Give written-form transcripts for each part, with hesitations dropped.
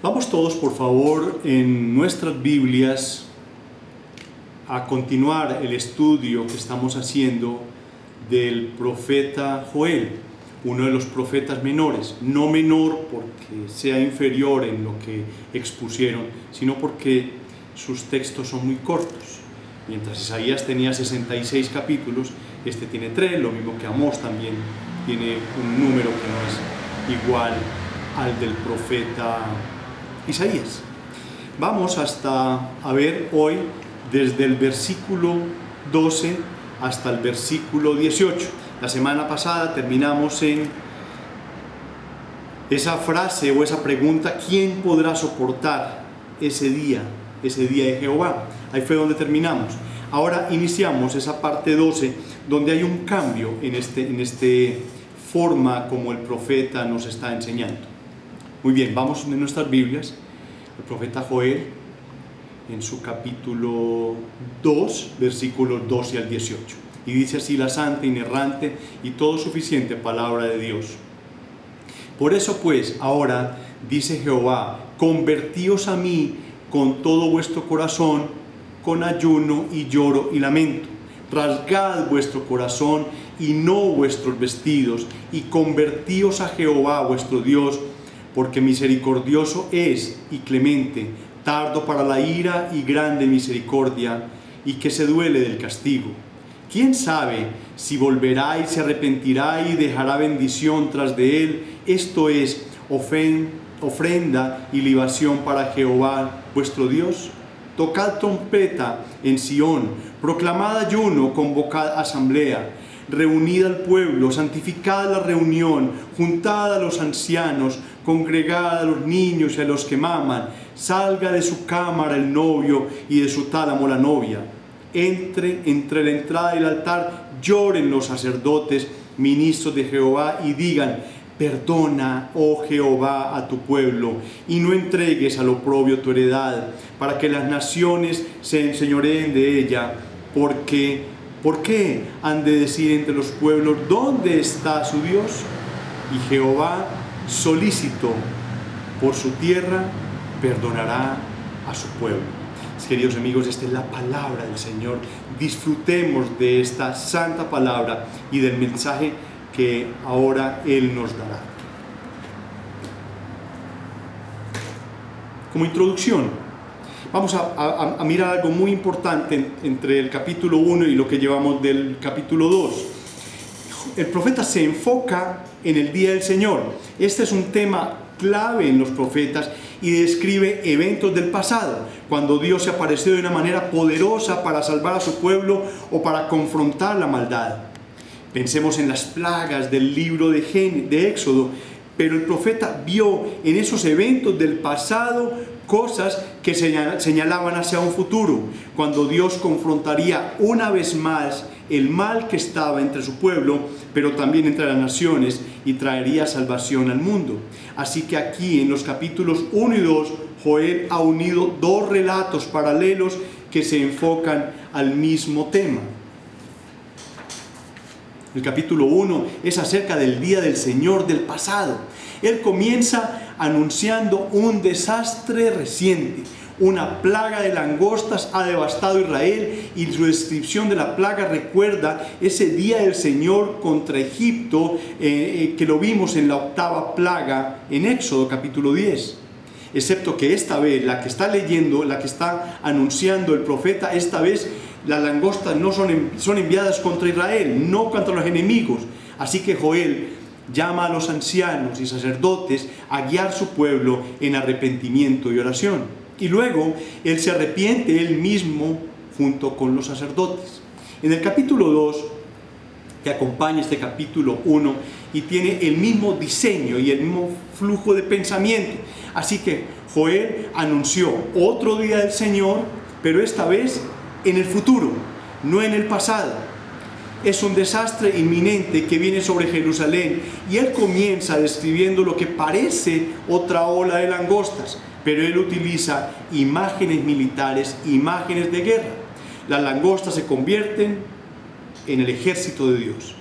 Vamos todos, por favor, en nuestras Biblias a continuar el estudio que estamos haciendo del profeta Joel, uno de los profetas menores, no menor porque sea inferior en lo que expusieron, sino porque sus textos son muy cortos. Mientras Isaías tenía 66 capítulos, este tiene 3, lo mismo que Amós también tiene un número que no es igual al del profeta Isaías. Vamos a ver hoy desde el versículo 12 hasta el versículo 18. La semana pasada terminamos en esa frase o esa pregunta: ¿quién podrá soportar ese día de Jehová? Ahí fue donde terminamos. Ahora iniciamos esa parte 12, donde hay un cambio en este forma como el profeta nos está enseñando. Muy bien, vamos en nuestras Biblias, el profeta Joel, en su capítulo 2, versículos 12 al 18. Y dice así la santa, inerrante y todo suficiente palabra de Dios. Por eso pues, ahora, dice Jehová, convertíos a mí con todo vuestro corazón, con ayuno y lloro y lamento. Rasgad vuestro corazón y no vuestros vestidos, y convertíos a Jehová vuestro Dios, porque misericordioso es y clemente, tardo para la ira y grande misericordia, y que se duele del castigo. ¿Quién sabe si volverá y se arrepentirá y dejará bendición tras de él? Esto es ofrenda y libación para Jehová vuestro Dios. Tocad trompeta en Sión, proclamad ayuno, convocad asamblea, reunid al pueblo, santificad la reunión, juntad a los ancianos, congregad a los niños y a los que maman, salga de su cámara el novio y de su tálamo la novia. Entre la entrada y el altar lloren los sacerdotes, ministros de Jehová, y digan: perdona, oh Jehová, a tu pueblo, y no entregues al oprobio tu heredad, para que las naciones se enseñoreen de ella. ¿Por qué han de decir entre los pueblos: ¿dónde está su Dios? Y Jehová, solícito por su tierra, perdonará a su pueblo. Queridos amigos, esta es la palabra del Señor. Disfrutemos de esta santa palabra y del mensaje que ahora Él nos dará. Como introducción, vamos a mirar algo muy importante entre el capítulo 1 y lo que llevamos del capítulo 2. El profeta se enfoca en el día del Señor. Este es un tema clave en los profetas y describe eventos del pasado, cuando Dios se apareció de una manera poderosa para salvar a su pueblo o para confrontar la maldad. Pensemos en las plagas del libro de Éxodo, pero el profeta vio en esos eventos del pasado cosas que señalaban hacia un futuro, cuando Dios confrontaría una vez más el mal que estaba entre su pueblo, pero también entre las naciones, y traería salvación al mundo. Así que aquí en los capítulos 1 y 2, Joel ha unido dos relatos paralelos que se enfocan al mismo tema. El capítulo 1 es acerca del día del Señor del pasado. Él comienza anunciando un desastre reciente. Una plaga de langostas ha devastado Israel, y su descripción de la plaga recuerda ese día del Señor contra Egipto, que lo vimos en la octava plaga en Éxodo capítulo 10. Excepto que esta vez, la que está anunciando el profeta, esta vez las langostas no son enviadas contra Israel, no contra los enemigos. Así que Joel llama a los ancianos y sacerdotes a guiar su pueblo en arrepentimiento y oración. Y luego él se arrepiente él mismo junto con los sacerdotes. En el capítulo 2, que acompaña este capítulo 1, y tiene el mismo diseño y el mismo flujo de pensamiento. Así que Joel anunció otro día del Señor, pero esta vez en el futuro, no en el pasado. Es un desastre inminente que viene sobre Jerusalén, y él comienza describiendo lo que parece otra ola de langostas, pero él utiliza imágenes militares, imágenes de guerra. Las langostas se convierten en el ejército de Dios.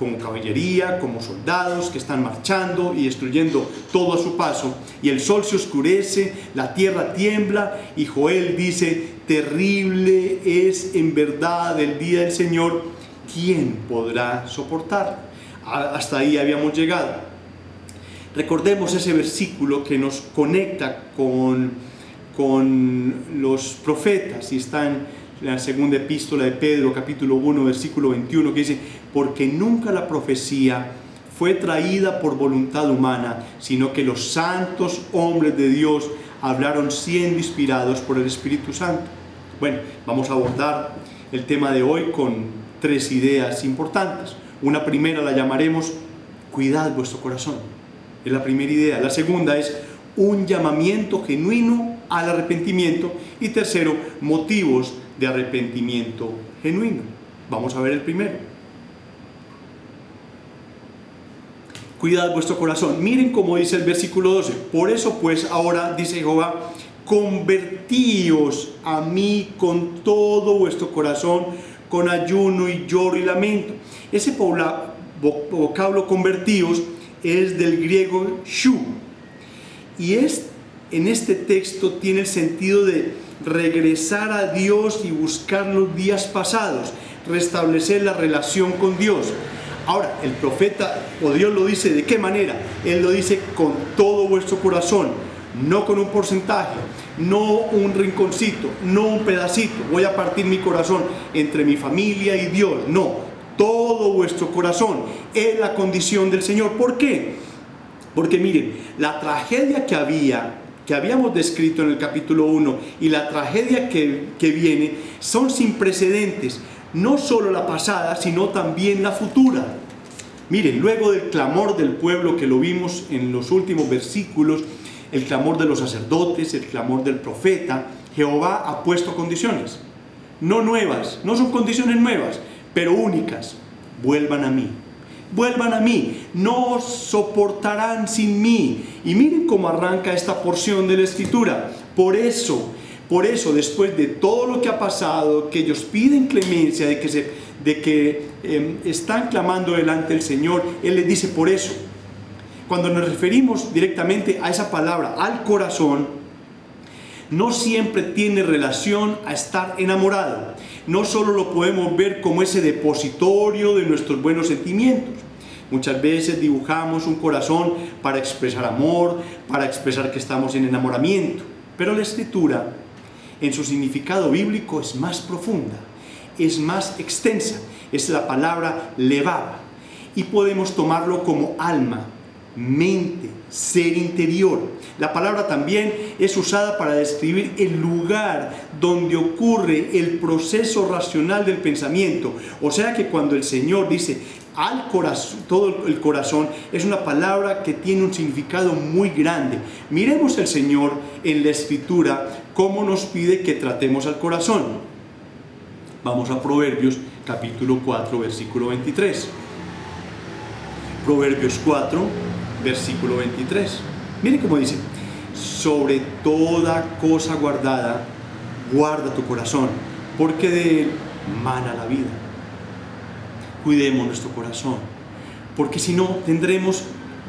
como caballería, como soldados que están marchando y destruyendo todo a su paso, y el sol se oscurece, la tierra tiembla, y Joel dice: terrible es en verdad el día del Señor, ¿quién podrá soportarlo? Hasta ahí habíamos llegado. Recordemos ese versículo que nos conecta con los profetas, y está en la segunda epístola de Pedro, capítulo 1, versículo 21, que dice: porque nunca la profecía fue traída por voluntad humana, sino que los santos hombres de Dios hablaron siendo inspirados por el Espíritu Santo. Bueno, vamos a abordar el tema de hoy con 3 ideas importantes. Una primera la llamaremos: cuidad vuestro corazón. Es la primera idea. La segunda es un llamamiento genuino al arrepentimiento. Y tercero, motivos de arrepentimiento genuino. Vamos a ver el primero. Cuidad vuestro corazón. Miren cómo dice el versículo 12. Por eso pues ahora, dice Jehová, convertíos a mí con todo vuestro corazón, con ayuno y lloro y lamento. Ese vocablo convertíos es del griego shu, y en este texto tiene el sentido de regresar a Dios y buscar los días pasados, restablecer la relación con Dios. Ahora, el profeta o Dios lo dice ¿de qué manera? Él lo dice con todo vuestro corazón, no con un porcentaje, no un rinconcito, no un pedacito. Voy a partir mi corazón entre mi familia y Dios. No, todo vuestro corazón es la condición del Señor. ¿Por qué? Porque miren, la tragedia que habíamos descrito en el capítulo 1 y la tragedia que viene son sin precedentes. No solo la pasada, sino también la futura. Miren, luego del clamor del pueblo que lo vimos en los últimos versículos, el clamor de los sacerdotes, el clamor del profeta, Jehová ha puesto condiciones. No nuevas, no son condiciones nuevas, pero únicas. Vuelvan a mí. Vuelvan a mí, no soportarán sin mí. Y miren cómo arranca esta porción de la Escritura. Por eso, después de todo lo que ha pasado, que ellos piden clemencia, de que están clamando delante del Señor, Él les dice: por eso. Cuando nos referimos directamente a esa palabra, al corazón, no siempre tiene relación a estar enamorado. No solo lo podemos ver como ese depositorio de nuestros buenos sentimientos. Muchas veces dibujamos un corazón para expresar amor, para expresar que estamos en enamoramiento. Pero la Escritura, en su significado bíblico, es más profunda, es más extensa. Es la palabra levav, y podemos tomarlo como alma, mente, ser interior. La palabra también es usada para describir el lugar donde ocurre el proceso racional del pensamiento. O sea que cuando el Señor dice al corazón, todo el corazón, es una palabra que tiene un significado muy grande. Miremos el Señor en la Escritura cómo nos pide que tratemos al corazón. Vamos a Proverbios capítulo 4, versículo 23. Proverbios 4, versículo 23. Miren cómo dice: sobre toda cosa guardada, guarda tu corazón, porque de él mana la vida. Cuidemos nuestro corazón, porque si no tendremos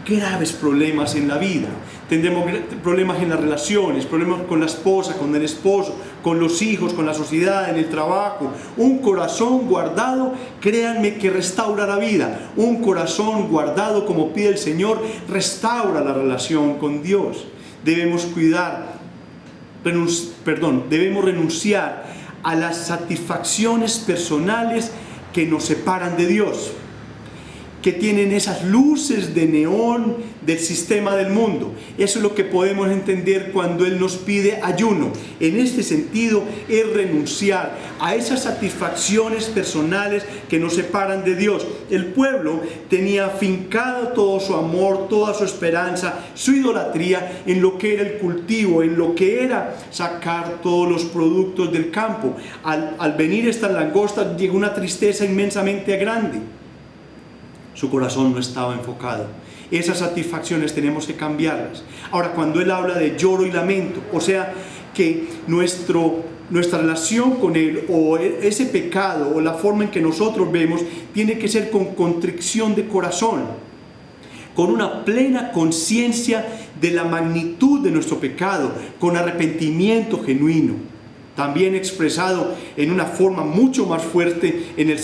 graves problemas en la vida. Tendremos problemas en las relaciones, problemas con la esposa, con el esposo, con los hijos, con la sociedad, en el trabajo. Un corazón guardado, créanme que restaura la vida. Un corazón guardado, como pide el Señor, restaura la relación con Dios. Debemos debemos renunciar a las satisfacciones personales que nos separan de Dios, que tienen esas luces de neón del sistema del mundo. Eso es lo que podemos entender cuando Él nos pide ayuno. En este sentido, es renunciar a esas satisfacciones personales que nos separan de Dios. El pueblo tenía afincado todo su amor, toda su esperanza, su idolatría en lo que era el cultivo, en lo que era sacar todos los productos del campo. Al venir estas langostas, llegó una tristeza inmensamente grande. Su corazón no estaba enfocado. Esas satisfacciones tenemos que cambiarlas. Ahora, cuando Él habla de lloro y lamento, o sea que nuestro nuestra relación con Él, o ese pecado, o la forma en que nosotros vemos, tiene que ser con contrición de corazón, con una plena conciencia de la magnitud de nuestro pecado, con arrepentimiento genuino, también expresado en una forma mucho más fuerte en el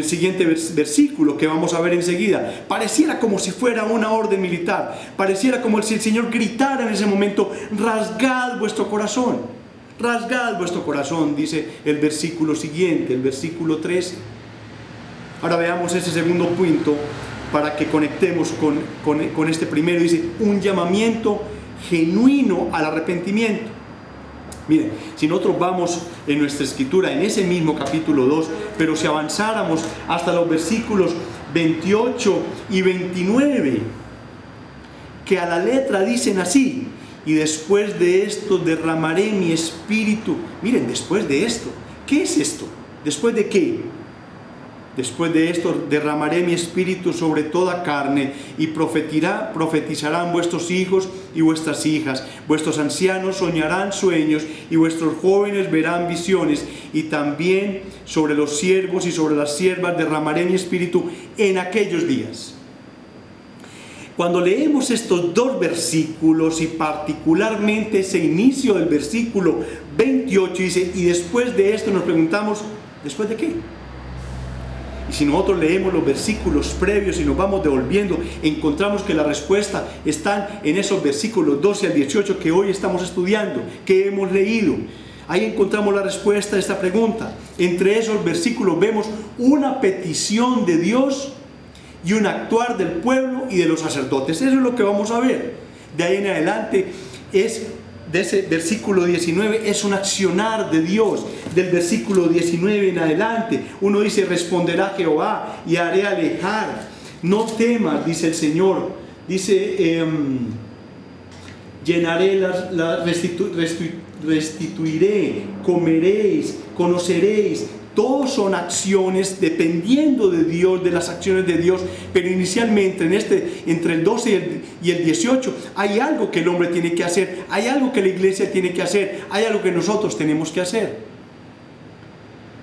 siguiente versículo que vamos a ver enseguida. Pareciera como si fuera una orden militar, pareciera como si el Señor gritara en ese momento: rasgad vuestro corazón, dice el versículo siguiente, el versículo 13. Ahora veamos ese segundo punto para que conectemos con este primero. Dice: un llamamiento genuino al arrepentimiento. Miren, si nosotros vamos en nuestra escritura, en ese mismo capítulo 2, pero si avanzáramos hasta los versículos 28 y 29, que a la letra dicen así: y después de esto derramaré mi espíritu. Miren, después de esto, ¿qué es esto? ¿Después de qué? Después de esto derramaré mi espíritu sobre toda carne, y profetizarán vuestros hijos y vuestras hijas, vuestros ancianos soñarán sueños, y vuestros jóvenes verán visiones, y también sobre los siervos y sobre las siervas derramaré mi espíritu en aquellos días. Cuando leemos estos dos versículos, y particularmente ese inicio del versículo 28, dice: y después de esto, nos preguntamos: ¿después de qué? Y si nosotros leemos los versículos previos y nos vamos devolviendo, encontramos que la respuesta está en esos versículos 12 al 18 que hoy estamos estudiando, que hemos leído. Ahí encontramos la respuesta a esta pregunta. Entre esos versículos vemos una petición de Dios y un actuar del pueblo y de los sacerdotes. Eso es lo que vamos a ver. De ahí en adelante, de ese versículo 19, es un accionar de Dios. Del versículo 19 en adelante, uno dice: responderá Jehová y haré alejar. No temas, dice el Señor. Dice: llenaré restituiré, comeréis, conoceréis. Todos son acciones dependiendo de Dios, de las acciones de Dios. Pero inicialmente entre el 12 y el 18 hay algo que el hombre tiene que hacer, hay algo que la iglesia tiene que hacer, hay algo que nosotros tenemos que hacer.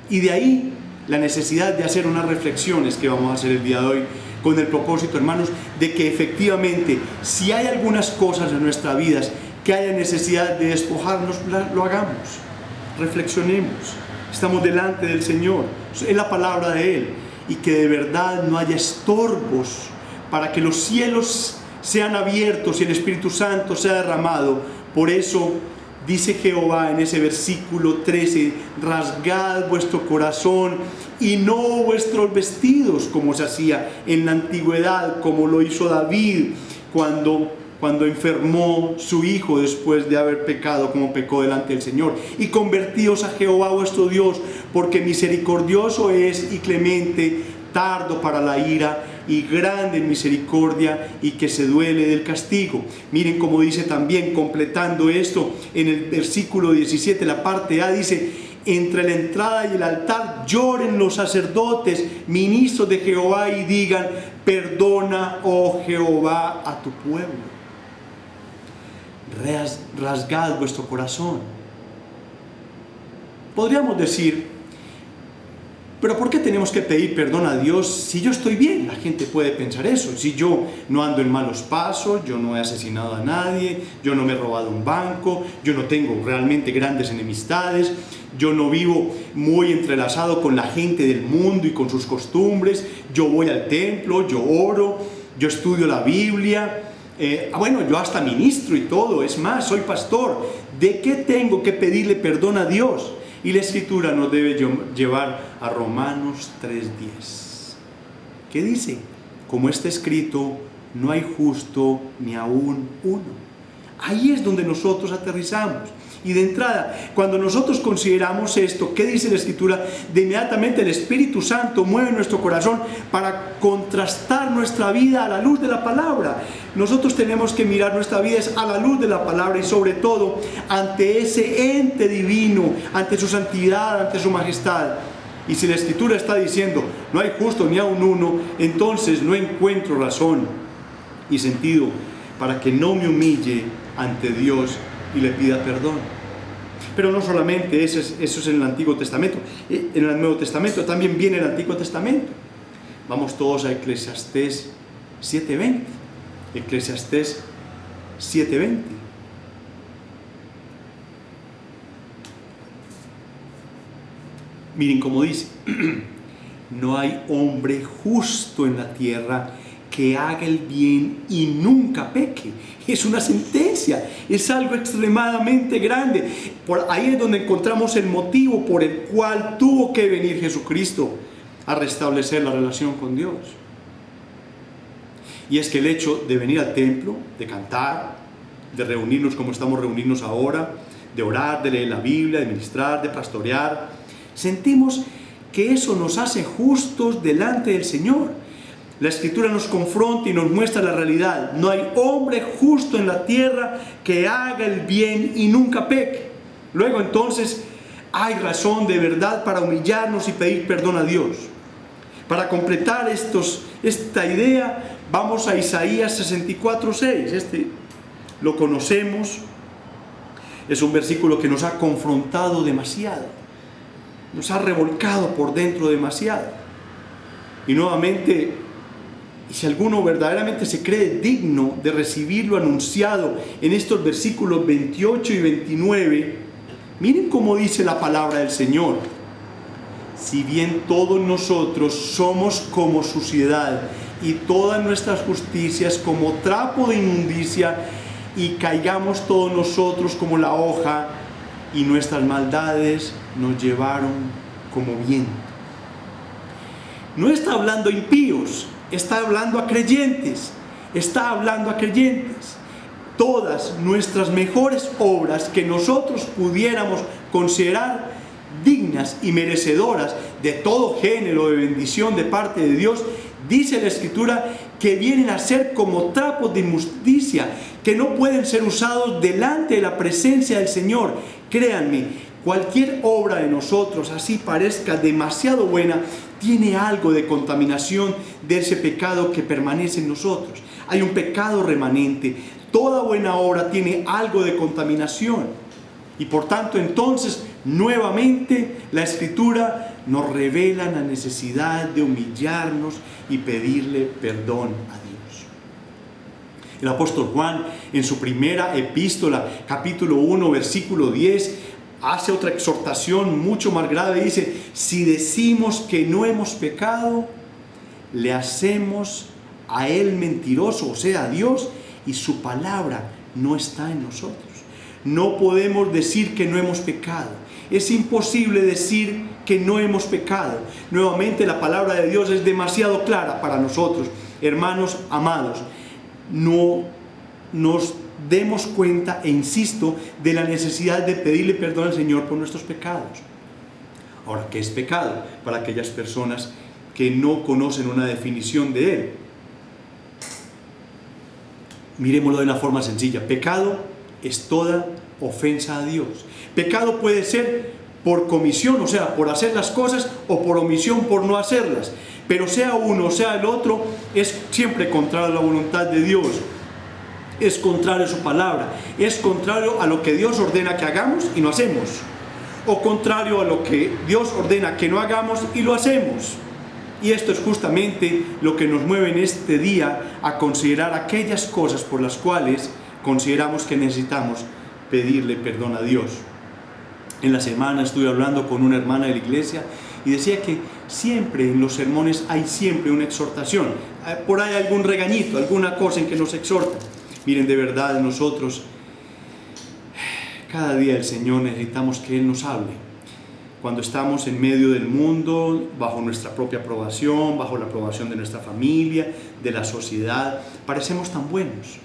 Y de ahí la necesidad de hacer unas reflexiones que vamos a hacer el día de hoy, con el propósito, hermanos, de que efectivamente, si hay algunas cosas en nuestras vidas que haya necesidad de despojarnos, lo hagamos, reflexionemos. Estamos delante del Señor, es la palabra de Él, y que de verdad no haya estorbos para que los cielos sean abiertos y el Espíritu Santo sea derramado. Por eso dice Jehová en ese versículo 13: rasgad vuestro corazón y no vuestros vestidos, como se hacía en la antigüedad, como lo hizo David cuando enfermó su hijo después de haber pecado como pecó delante del Señor. Y convertíos a Jehová vuestro Dios, porque misericordioso es y clemente, tardo para la ira y grande en misericordia, y que se duele del castigo. Miren cómo dice también, completando esto, en el versículo 17, la parte A, dice: entre la entrada y el altar lloren los sacerdotes, ministros de Jehová, y digan: perdona, oh Jehová, a tu pueblo. Rasgad vuestro corazón. Podríamos decir: pero ¿por qué tenemos que pedir perdón a Dios si yo estoy bien? La gente puede pensar eso. Si yo no ando en malos pasos, yo no he asesinado a nadie, yo no me he robado un banco, yo no tengo realmente grandes enemistades, yo no vivo muy entrelazado con la gente del mundo y con sus costumbres, yo voy al templo, yo oro, yo estudio la Biblia, bueno, yo hasta ministro y todo, es más, soy pastor. ¿De qué tengo que pedirle perdón a Dios? Y la Escritura nos debe llevar a Romanos 3:10. ¿Qué dice? Como está escrito: no hay justo ni aún uno. Ahí es donde nosotros aterrizamos. Y de entrada, cuando nosotros consideramos esto, ¿qué dice la Escritura? De inmediatamente el Espíritu Santo mueve nuestro corazón para contrastar nuestra vida a la luz de la palabra. Nosotros tenemos que mirar nuestra vida a la luz de la palabra, y sobre todo ante ese ente divino, ante su santidad, ante su majestad. Y si la Escritura está diciendo: no hay justo ni aun uno, entonces no encuentro razón y sentido para que no me humille ante Dios y le pida perdón. Pero no solamente eso es en el Antiguo Testamento, en el Nuevo Testamento también viene el Antiguo Testamento. Vamos todos a Eclesiastés 7:20. Eclesiastés 7:20. Miren cómo dice: no hay hombre justo en la tierra que haga el bien y nunca peque. Es una sentencia, es algo extremadamente grande. Por ahí es donde encontramos el motivo por el cual tuvo que venir Jesucristo a restablecer la relación con Dios. Y es que el hecho de venir al templo, de cantar, de reunirnos como estamos reunidos ahora, de orar, de leer la Biblia, de ministrar, de pastorear, sentimos que eso nos hace justos delante del Señor. La Escritura nos confronta y nos muestra la realidad. No hay hombre justo en la tierra que haga el bien y nunca peque. Luego entonces hay razón de verdad para humillarnos y pedir perdón a Dios. Para completar esta idea, vamos a Isaías 64:6. Lo conocemos. Es un versículo que nos ha confrontado demasiado. Nos ha revolcado por dentro demasiado. Y nuevamente, y si alguno verdaderamente se cree digno de recibir lo anunciado en estos versículos 28 y 29, miren cómo dice la palabra del Señor: si bien todos nosotros somos como suciedad y todas nuestras justicias como trapo de inmundicia, y caigamos todos nosotros como la hoja, y nuestras maldades nos llevaron como viento. No está hablando a impíos, está hablando a creyentes, está hablando a creyentes. Todas nuestras mejores obras que nosotros pudiéramos considerar dignas y merecedoras de todo género de bendición de parte de Dios, dice la Escritura que vienen a ser como trapos de inmundicia, que no pueden ser usados delante de la presencia del Señor. Créanme, cualquier obra de nosotros, así parezca demasiado buena, tiene algo de contaminación de ese pecado que permanece en nosotros. Hay un pecado remanente. Toda buena obra tiene algo de contaminación. Y por tanto, entonces, nuevamente, la Escritura nos revela la necesidad de humillarnos y pedirle perdón a Dios. El apóstol Juan, en su primera epístola, capítulo 1, versículo 10, hace otra exhortación mucho más grave. Dice: si decimos que no hemos pecado, le hacemos a Él mentiroso, o sea, a Dios, y su palabra no está en nosotros. No podemos decir que no hemos pecado. Es imposible decir que no hemos pecado. Nuevamente, la palabra de Dios es demasiado clara para nosotros. Hermanos amados, no nos demos cuenta, e insisto, de la necesidad de pedirle perdón al Señor por nuestros pecados. Ahora, ¿qué es pecado? Para aquellas personas que no conocen una definición de él, miremoslo de una forma sencilla. Pecado es toda ofensa a Dios. Pecado puede ser por comisión, o sea, por hacer las cosas, o por omisión, por no hacerlas. Pero sea uno o sea el otro, es siempre contrario a la voluntad de Dios. Es contrario a su palabra. Es contrario a lo que Dios ordena que hagamos y no hacemos. O contrario a lo que Dios ordena que no hagamos y lo hacemos. Y esto es justamente lo que nos mueve en este día a considerar aquellas cosas por las cuales consideramos que necesitamos pedirle perdón a Dios. En la semana estuve hablando con una hermana de la iglesia y decía que siempre en los sermones hay siempre una exhortación. Por ahí algún regañito, alguna cosa en que nos exhorta. Miren, de verdad nosotros, cada día el Señor necesitamos que Él nos hable. Cuando estamos en medio del mundo, bajo nuestra propia aprobación, bajo la aprobación de nuestra familia, de la sociedad, parecemos tan buenos.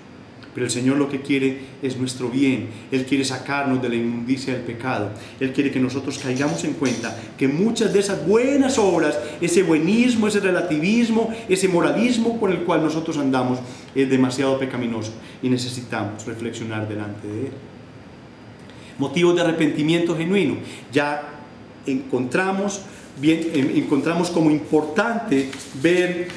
Pero el Señor lo que quiere es nuestro bien. Él quiere sacarnos de la inmundicia del pecado. Él quiere que nosotros caigamos en cuenta que muchas de esas buenas obras, ese buenismo, ese relativismo, ese moralismo por el cual nosotros andamos, es demasiado pecaminoso y necesitamos reflexionar delante de Él. Motivos de arrepentimiento genuino. Ya encontramos como importante ver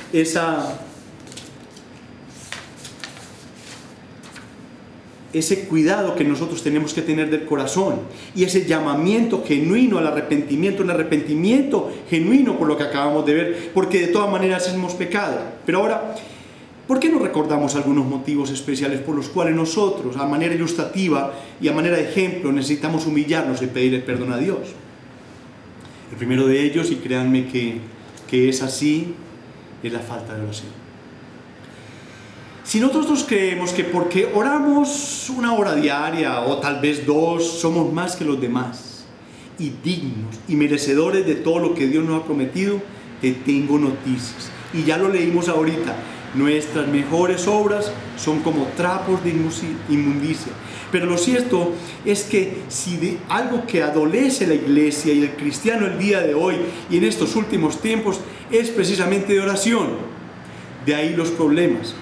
ese cuidado que nosotros tenemos que tener del corazón y ese llamamiento genuino al arrepentimiento, un arrepentimiento genuino por lo que acabamos de ver, porque de todas maneras hemos pecado. Pero ahora, ¿por qué no recordamos algunos motivos especiales por los cuales nosotros, a manera ilustrativa y a manera de ejemplo, necesitamos humillarnos y pedir el perdón a Dios? El primero de ellos, y créanme que es así, es la falta de oración. Si nosotros creemos que porque oramos una hora diaria o tal vez dos, somos más que los demás y dignos y merecedores de todo lo que Dios nos ha prometido, te tengo noticias. Y ya lo leímos ahorita, nuestras mejores obras son como trapos de inmundicia. Pero lo cierto es que si de algo que adolece la iglesia y el cristiano el día de hoy y en estos últimos tiempos es precisamente de oración. De ahí los problemas.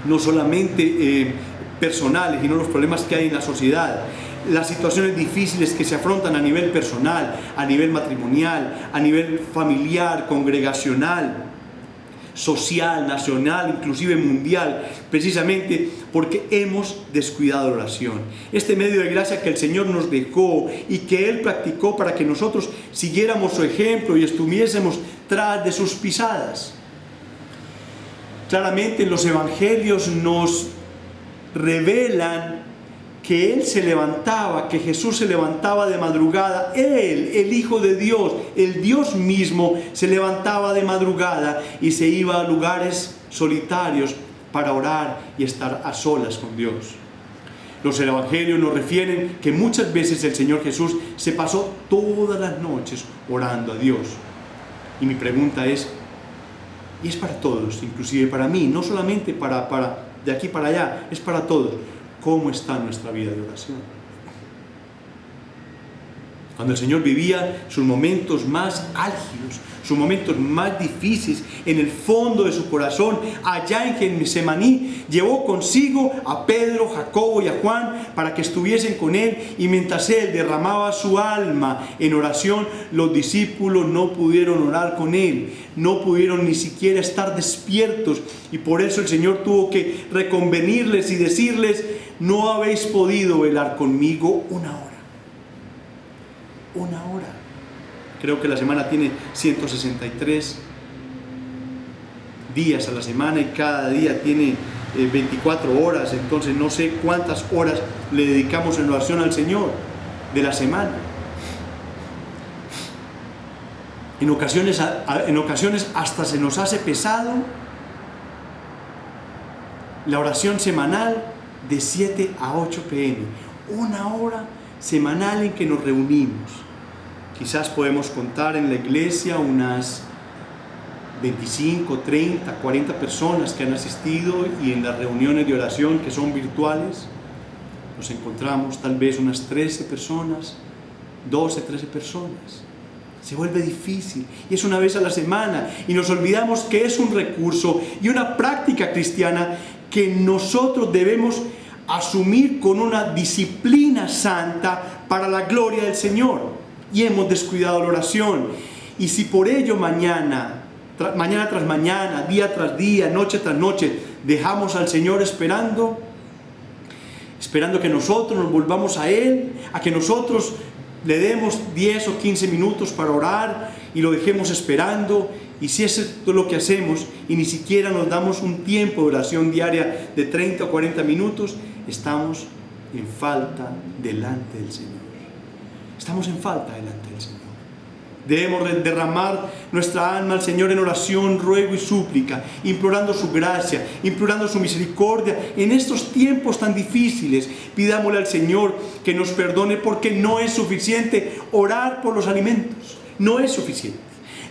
No solamente personales, sino los problemas que hay en la sociedad, las situaciones difíciles que se afrontan a nivel personal, a nivel matrimonial, a nivel familiar, congregacional, social, nacional, inclusive mundial, precisamente porque hemos descuidado la oración. Este medio de gracia que el Señor nos dejó y que Él practicó para que nosotros siguiéramos su ejemplo y estuviésemos tras de sus pisadas. Claramente los evangelios nos revelan que Él se levantaba, que Jesús se levantaba de madrugada. Él, el Hijo de Dios, el Dios mismo, se levantaba de madrugada y se iba a lugares solitarios para orar y estar a solas con Dios. Los evangelios nos refieren que muchas veces el Señor Jesús se pasó todas las noches orando a Dios. Y mi pregunta es, y es para todos, inclusive para mí, no solamente para de aquí para allá, es para todos. ¿Cómo está nuestra vida de oración? Cuando el Señor vivía sus momentos más álgidos, sus momentos más difíciles, en el fondo de su corazón, allá en Getsemaní, llevó consigo a Pedro, Jacobo y a Juan para que estuviesen con Él, y mientras Él derramaba su alma en oración, los discípulos no pudieron orar con Él, no pudieron ni siquiera estar despiertos, y por eso el Señor tuvo que reconvenirles y decirles: no habéis podido velar conmigo una hora. Una hora. Creo que la semana tiene 163 días a la semana y cada día tiene 24 horas. Entonces no sé cuántas horas le dedicamos en oración al Señor de la semana. En ocasiones hasta se nos hace pesado la oración semanal de 7 a 8 p.m. Una hora semanal en que nos reunimos. Quizás podemos contar en la iglesia unas 25, 30, 40 personas que han asistido, y en las reuniones de oración que son virtuales nos encontramos tal vez unas 13 personas, 12, 13 personas. Se vuelve difícil y es una vez a la semana, y nos olvidamos que es un recurso y una práctica cristiana que nosotros debemos asumir con una disciplina santa para la gloria del Señor. Y hemos descuidado la oración, y si por ello mañana tras mañana, día tras día, noche tras noche, dejamos al Señor esperando que nosotros nos volvamos a Él, a que nosotros le demos 10 o 15 minutos para orar y lo dejemos esperando, y si es esto lo que hacemos y ni siquiera nos damos un tiempo de oración diaria de 30 o 40 minutos, estamos en falta delante del Señor. Estamos en falta delante del Señor. Debemos derramar nuestra alma al Señor en oración, ruego y súplica, implorando su gracia, implorando su misericordia. En estos tiempos tan difíciles, pidámosle al Señor que nos perdone, porque no es suficiente orar por los alimentos. No es suficiente.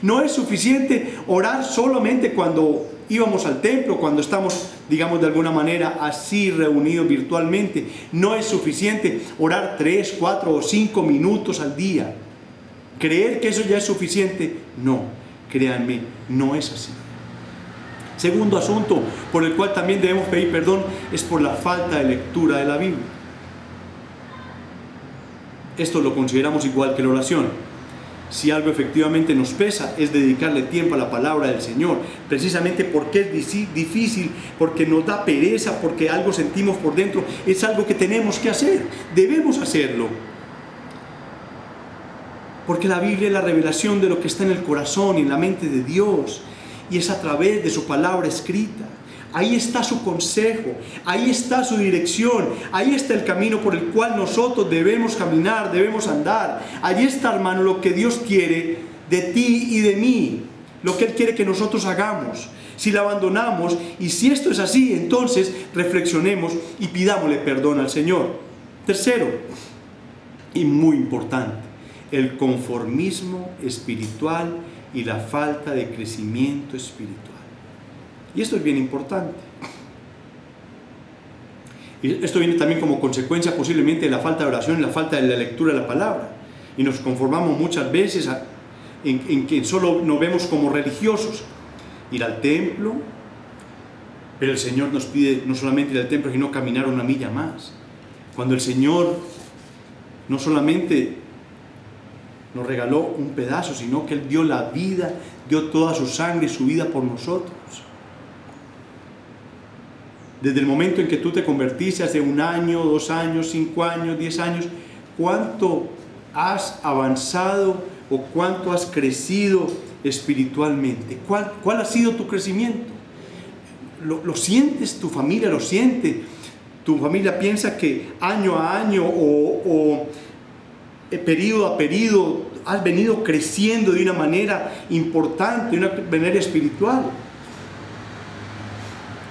No es suficiente orar solamente cuando íbamos al templo, cuando estamos, digamos, de alguna manera así reunidos virtualmente. No es suficiente orar 3, 4 o 5 minutos al día. ¿Creer que eso ya es suficiente? No, créanme, no es así. Segundo asunto por el cual también debemos pedir perdón es por la falta de lectura de la Biblia. Esto lo consideramos igual que la oración. Si algo efectivamente nos pesa, es dedicarle tiempo a la palabra del Señor, precisamente porque es difícil, porque nos da pereza, porque algo sentimos por dentro. Es algo que tenemos que hacer, debemos hacerlo, porque la Biblia es la revelación de lo que está en el corazón y en la mente de Dios, y es a través de su palabra escrita. Ahí está su consejo, ahí está su dirección, ahí está el camino por el cual nosotros debemos caminar, debemos andar. Allí está, hermano, lo que Dios quiere de ti y de mí, lo que Él quiere que nosotros hagamos. Si la abandonamos, y si esto es así, entonces reflexionemos y pidámosle perdón al Señor. Tercero, y muy importante, el conformismo espiritual y la falta de crecimiento espiritual. Y esto es bien importante. Y esto viene también como consecuencia posiblemente de la falta de oración y la falta de la lectura de la palabra. Y nos conformamos muchas veces en que solo nos vemos como religiosos. Ir al templo, pero el Señor nos pide no solamente ir al templo, sino caminar una milla más. Cuando el Señor no solamente nos regaló un pedazo, sino que Él dio la vida, dio toda su sangre y su vida por nosotros. Desde el momento en que tú te convertiste, hace 1 año, 2 años, 5 años, 10 años, ¿cuánto has avanzado o cuánto has crecido espiritualmente? ¿Cuál ha sido tu crecimiento? ¿Lo sientes? ¿Tu familia lo siente? ¿Tu familia piensa que año a año o periodo a periodo has venido creciendo de una manera importante, de una manera espiritual?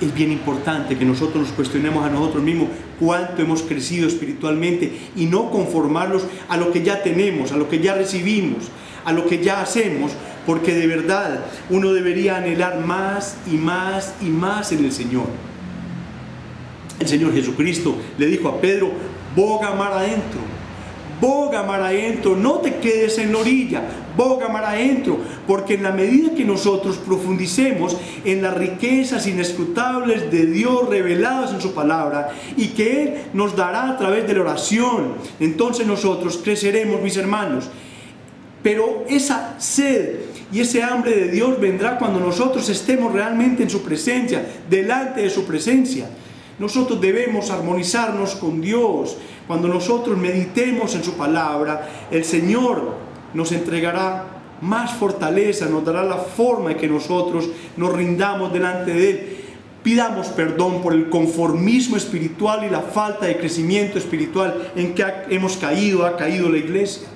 Es bien importante que nosotros nos cuestionemos a nosotros mismos cuánto hemos crecido espiritualmente y no conformarnos a lo que ya tenemos, a lo que ya recibimos, a lo que ya hacemos, porque de verdad uno debería anhelar más y más y más en el Señor. El Señor Jesucristo le dijo a Pedro: boga mar adentro, boga mar adentro, no te quedes en la orilla, boga mar adentro, porque en la medida que nosotros profundicemos en las riquezas inescrutables de Dios reveladas en su palabra y que Él nos dará a través de la oración, entonces nosotros creceremos, mis hermanos. Pero esa sed y ese hambre de Dios vendrá cuando nosotros estemos realmente en su presencia, delante de su presencia. Nosotros debemos armonizarnos con Dios. Cuando nosotros meditemos en su palabra, el Señor nos entregará más fortaleza, nos dará la forma en que nosotros nos rindamos delante de Él. Pidamos perdón por el conformismo espiritual y la falta de crecimiento espiritual en que ha caído la iglesia.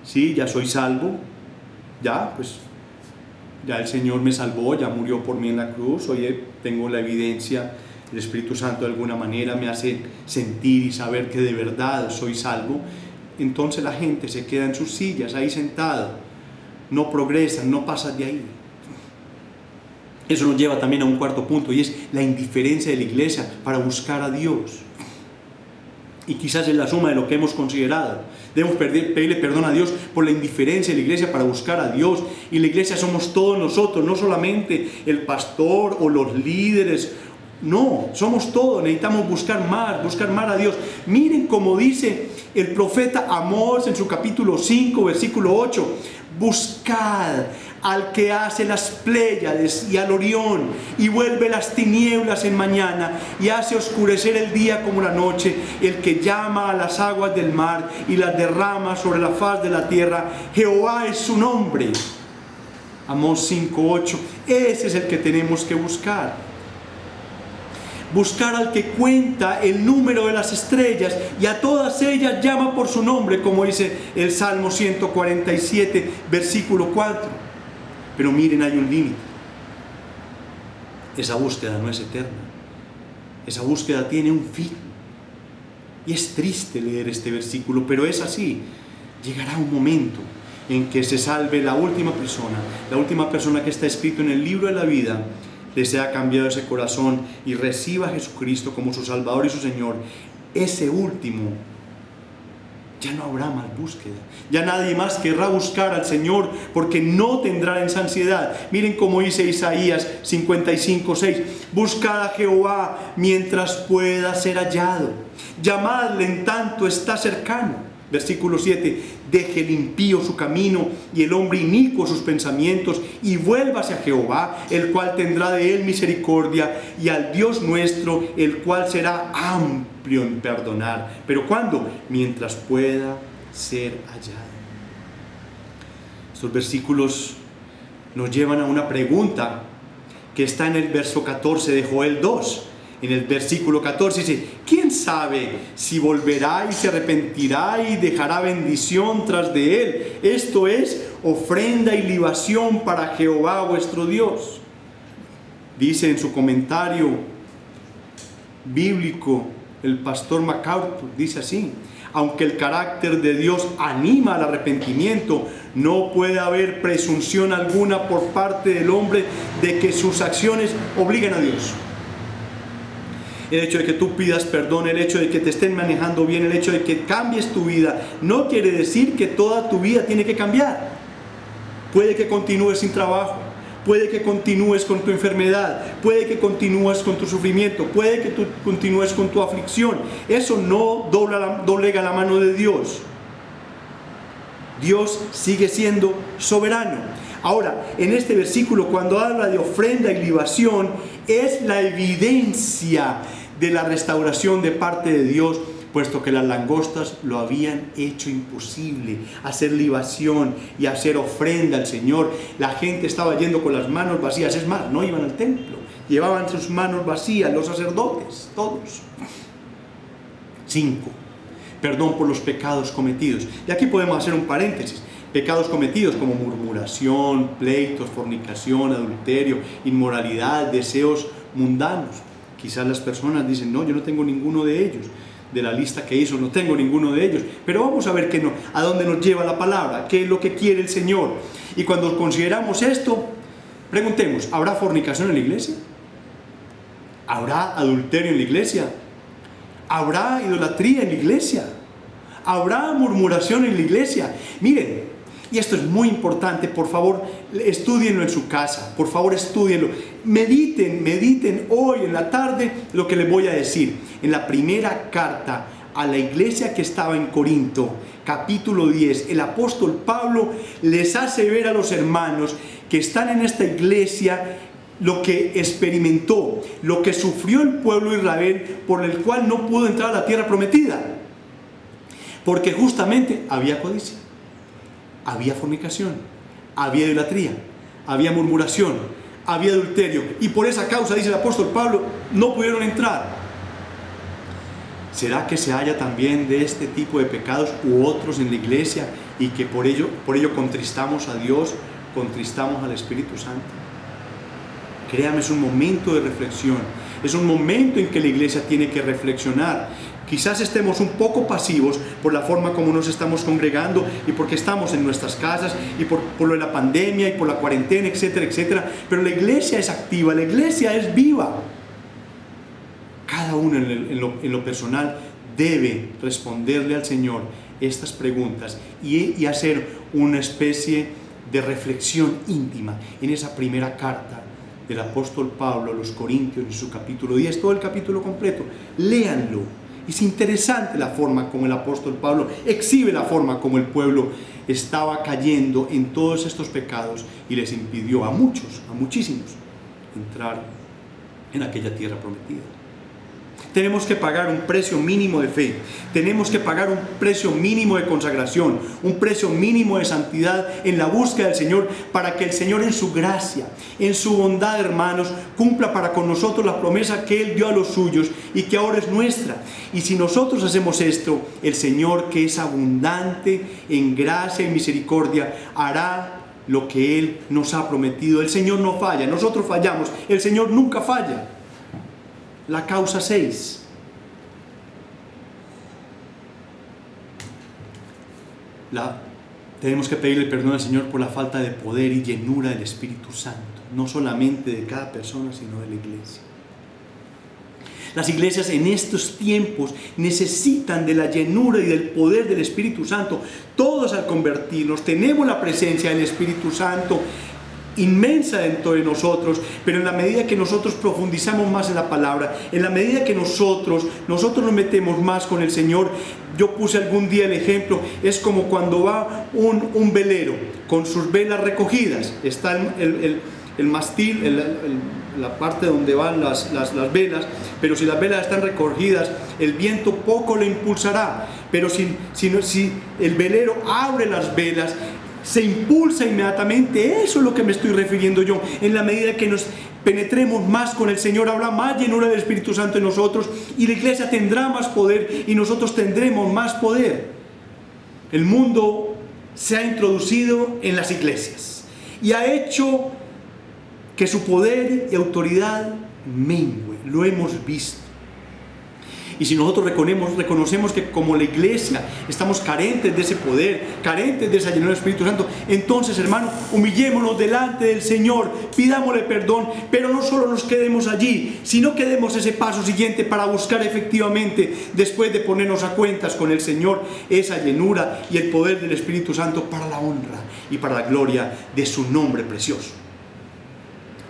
Sí, ya soy salvo, ya el Señor me salvó, ya murió por mí en la cruz, hoy tengo la evidencia, el Espíritu Santo de alguna manera me hace sentir y saber que de verdad soy salvo. Entonces la gente se queda en sus sillas, ahí sentado, no progresan, no pasan de ahí. Eso nos lleva también a un cuarto punto, y es la indiferencia de la iglesia para buscar a Dios. Y quizás es la suma de lo que hemos considerado. Debemos pedirle perdón a Dios por la indiferencia de la iglesia para buscar a Dios. Y la iglesia somos todos nosotros, no solamente el pastor o los líderes. No, somos todos, necesitamos buscar más a Dios. Miren cómo dice el profeta Amós en su capítulo 5, versículo 8. Buscad al que hace las Pléyades y al Orión, y vuelve las tinieblas en mañana, y hace oscurecer el día como la noche, el que llama a las aguas del mar y las derrama sobre la faz de la tierra. Jehová es su nombre. Amós 5:8. Ese es el que tenemos que buscar. Buscar al que cuenta el número de las estrellas y a todas ellas llama por su nombre, como dice el Salmo 147, versículo 4. Pero miren, hay un límite. Esa búsqueda no es eterna. Esa búsqueda tiene un fin. Y es triste leer este versículo, pero es así. Llegará un momento en que se salve la última persona que está escrito en el libro de la vida, le sea cambiado ese corazón y reciba a Jesucristo como su Salvador y su Señor. Ese último, ya no habrá más búsqueda. Ya nadie más querrá buscar al Señor porque no tendrá esa ansiedad. Miren cómo dice Isaías 55:6. Buscad a Jehová mientras pueda ser hallado. Llamadle en tanto está cercano. Versículo 7, deje el impío su camino y el hombre inicuo sus pensamientos y vuélvase a Jehová, el cual tendrá de él misericordia, y al Dios nuestro, el cual será amplio en perdonar. ¿Pero cuándo? Mientras pueda ser hallado. Estos versículos nos llevan a una pregunta que está en el verso 14 de Joel 2. En el versículo 14 dice, ¿quién sabe si volverá y se arrepentirá y dejará bendición tras de él? Esto es ofrenda y libación para Jehová vuestro Dios. Dice en su comentario bíblico el pastor MacArthur, dice así: aunque el carácter de Dios anima al arrepentimiento, no puede haber presunción alguna por parte del hombre de que sus acciones obliguen a Dios. El hecho de que tú pidas perdón, el hecho de que te estén manejando bien, el hecho de que cambies tu vida, no quiere decir que toda tu vida tiene que cambiar. Puede que continúes sin trabajo, puede que continúes con tu enfermedad, puede que continúes con tu sufrimiento, puede que tú continúes con tu aflicción. Eso no doblega la mano de Dios. Dios sigue siendo soberano. Ahora, en este versículo, cuando habla de ofrenda y libación, es la evidencia de la restauración de parte de Dios, puesto que las langostas lo habían hecho imposible, hacer libación y hacer ofrenda al Señor. La gente estaba yendo con las manos vacías, es más, no iban al templo, llevaban sus manos vacías, los sacerdotes, todos. 5. Perdón por los pecados cometidos. Y aquí podemos hacer un paréntesis. Pecados cometidos como murmuración, pleitos, fornicación, adulterio, inmoralidad, deseos mundanos. Quizás las personas dicen, no, yo no tengo ninguno de ellos. De la lista que hizo, no tengo ninguno de ellos. Pero vamos a ver que no, a dónde nos lleva la palabra, qué es lo que quiere el Señor. Y cuando consideramos esto, preguntemos, ¿habrá fornicación en la iglesia? ¿Habrá adulterio en la iglesia? ¿Habrá idolatría en la iglesia? ¿Habrá murmuración en la iglesia? Miren, y esto es muy importante, por favor, estúdienlo en su casa, por favor, estúdienlo. Mediten hoy en la tarde lo que les voy a decir. En la primera carta a la iglesia que estaba en Corinto, capítulo 10, el apóstol Pablo les hace ver a los hermanos que están en esta iglesia lo que experimentó, lo que sufrió el pueblo de Israel, por el cual no pudo entrar a la tierra prometida. Porque justamente había codicia, había fornicación, había idolatría, había murmuración, había adulterio. Y por esa causa, dice el apóstol Pablo, no pudieron entrar. ¿Será que se haya también de este tipo de pecados u otros en la iglesia y que por ello contristamos a Dios, contristamos al Espíritu Santo? Créame, es un momento de reflexión, es un momento en que la iglesia tiene que reflexionar. Quizás estemos un poco pasivos por la forma como nos estamos congregando y porque estamos en nuestras casas y por lo de la pandemia y por la cuarentena, etcétera, etcétera. Pero la iglesia es activa, la iglesia es viva. Cada uno en lo personal debe responderle al Señor estas preguntas y hacer una especie de reflexión íntima en esa primera carta del apóstol Pablo a los Corintios, en su capítulo 10, todo el capítulo completo. Léanlo. Es interesante la forma como el apóstol Pablo exhibe la forma como el pueblo estaba cayendo en todos estos pecados y les impidió a muchísimos, entrar en aquella tierra prometida. Tenemos que pagar un precio mínimo de fe, tenemos que pagar un precio mínimo de consagración, un precio mínimo de santidad en la búsqueda del Señor, para que el Señor en su gracia, en su bondad, hermanos, cumpla para con nosotros la promesa que Él dio a los suyos y que ahora es nuestra. Y si nosotros hacemos esto, el Señor, que es abundante en gracia y misericordia, hará lo que Él nos ha prometido. El Señor no falla, nosotros fallamos, el Señor nunca falla. La causa 6. Tenemos que pedirle perdón al Señor por la falta de poder y llenura del Espíritu Santo, no solamente de cada persona, sino de la iglesia. Las iglesias en estos tiempos necesitan de la llenura y del poder del Espíritu Santo. Todos al convertirnos tenemos la presencia del Espíritu Santo inmensa dentro de nosotros, pero en la medida que nosotros profundizamos más en la palabra, en la medida que nosotros nos metemos más con el Señor. Yo puse algún día el ejemplo, es como cuando va un velero con sus velas recogidas, está el mastil, la parte donde van las velas, pero si las velas están recogidas, el viento poco lo impulsará, pero si el velero abre las velas, se impulsa inmediatamente. Eso es lo que me estoy refiriendo yo. En la medida que nos penetremos más con el Señor, habrá más llenura del Espíritu Santo en nosotros, y la iglesia tendrá más poder y nosotros tendremos más poder. El mundo se ha introducido en las iglesias y ha hecho que su poder y autoridad mengue. Lo hemos visto. Y si nosotros reconocemos que como la iglesia estamos carentes de ese poder, carentes de esa llenura del Espíritu Santo, entonces, hermano, humillémonos delante del Señor, pidámosle perdón, pero no solo nos quedemos allí, sino que demos ese paso siguiente para buscar efectivamente, después de ponernos a cuentas con el Señor, esa llenura y el poder del Espíritu Santo para la honra y para la gloria de su nombre precioso.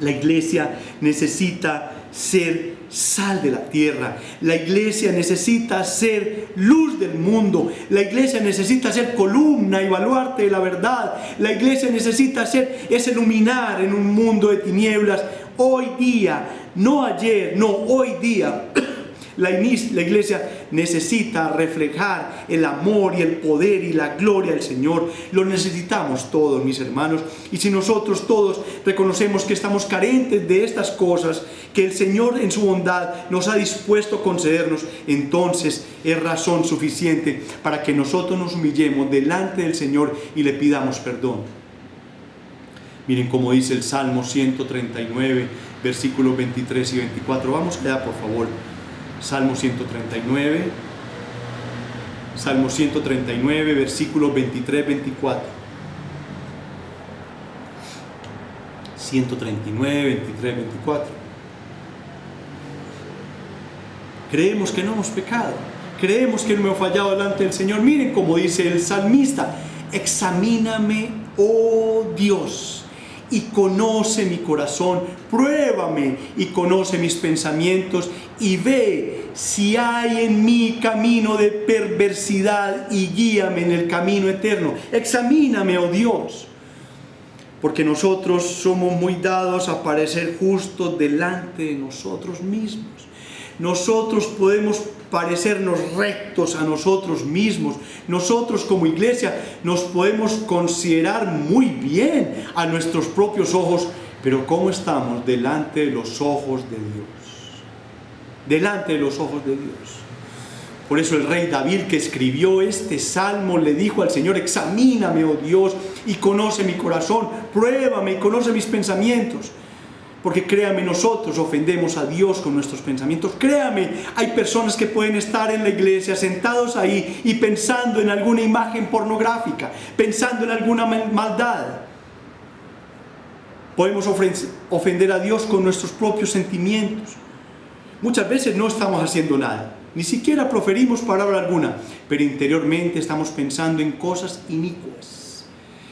La iglesia necesita ser sal de la tierra. La iglesia necesita ser luz del mundo. La iglesia necesita ser columna y baluarte de la verdad. La iglesia necesita ser ese luminar en un mundo de tinieblas. Hoy día, no ayer, no, hoy día, la iglesia necesita reflejar el amor y el poder y la gloria del Señor. Lo necesitamos todos, mis hermanos. Y si nosotros todos reconocemos que estamos carentes de estas cosas que el Señor en su bondad nos ha dispuesto a concedernos, entonces es razón suficiente para que nosotros nos humillemos delante del Señor y le pidamos perdón. Miren cómo dice el Salmo 139, versículos 23 y 24. Vamos allá, por favor. Salmo 139, versículos 23, 24. 139, 23, 24. Creemos que no hemos pecado, creemos que no hemos fallado delante del Señor. Miren cómo dice el salmista: examíname, oh Dios, y conoce mi corazón, pruébame y conoce mis pensamientos, y ve si hay en mí camino de perversidad, y guíame en el camino eterno. Examíname, oh Dios, porque nosotros somos muy dados a parecer justos delante de nosotros mismos. Nosotros podemos parecernos rectos a nosotros mismos. Nosotros como iglesia nos podemos considerar muy bien a nuestros propios ojos, pero ¿cómo estamos delante de los ojos de Dios? Delante de los ojos de Dios. Por eso el rey David, que escribió este salmo, le dijo al Señor: examíname, oh Dios, y conoce mi corazón, pruébame y conoce mis pensamientos. Porque créame, nosotros ofendemos a Dios con nuestros pensamientos. Créame, hay personas que pueden estar en la iglesia sentados ahí y pensando en alguna imagen pornográfica, pensando en alguna maldad. Podemos ofender a Dios con nuestros propios sentimientos. Muchas veces no estamos haciendo nada, ni siquiera proferimos palabra alguna, pero interiormente estamos pensando en cosas inicuas,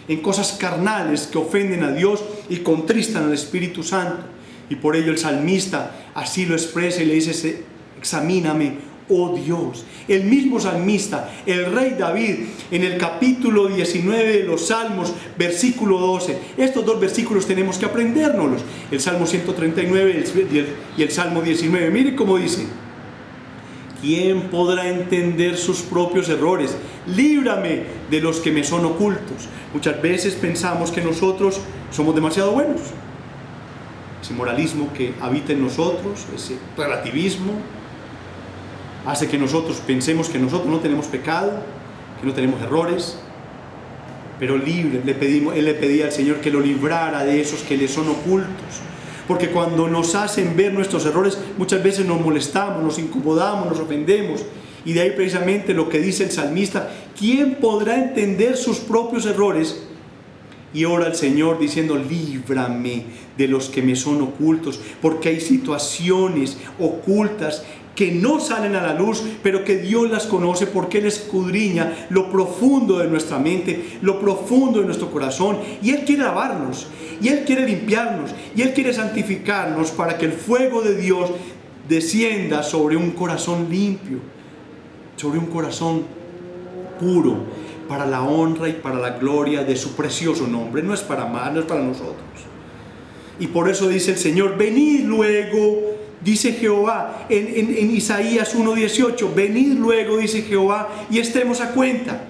en cosas carnales que ofenden a Dios y contristan al Espíritu Santo. Y por ello el salmista así lo expresa y le dice: examíname, oh Dios. El mismo salmista, el rey David, en el capítulo 19 de los Salmos, versículo 12, estos dos versículos tenemos que aprendérnoslos, el Salmo 139 y el Salmo 19. Mire cómo dice: ¿quién podrá entender sus propios errores? Líbrame de los que me son ocultos. Muchas veces pensamos que nosotros somos demasiado buenos. Ese moralismo que habita en nosotros, ese relativismo, hace que nosotros pensemos que nosotros no tenemos pecado, que no tenemos errores. Pero él le pedía al Señor que lo librara de esos que le son ocultos. Porque cuando nos hacen ver nuestros errores, muchas veces nos molestamos, nos incomodamos, nos ofendemos. Y de ahí precisamente lo que dice el salmista: ¿quién podrá entender sus propios errores? y ora al Señor diciendo: líbrame de los que me son ocultos, porque hay situaciones ocultas que no salen a la luz, pero que Dios las conoce, porque Él escudriña lo profundo de nuestra mente, lo profundo de nuestro corazón, y Él quiere lavarnos, y Él quiere limpiarnos, y Él quiere santificarnos para que el fuego de Dios descienda sobre un corazón limpio, sobre un corazón puro, para la honra y para la gloria de su precioso nombre. No es para más, no es para nosotros. Y por eso dice el Señor: venid luego, dice Jehová, en Isaías 1:18, venid luego, dice Jehová, y estemos a cuenta.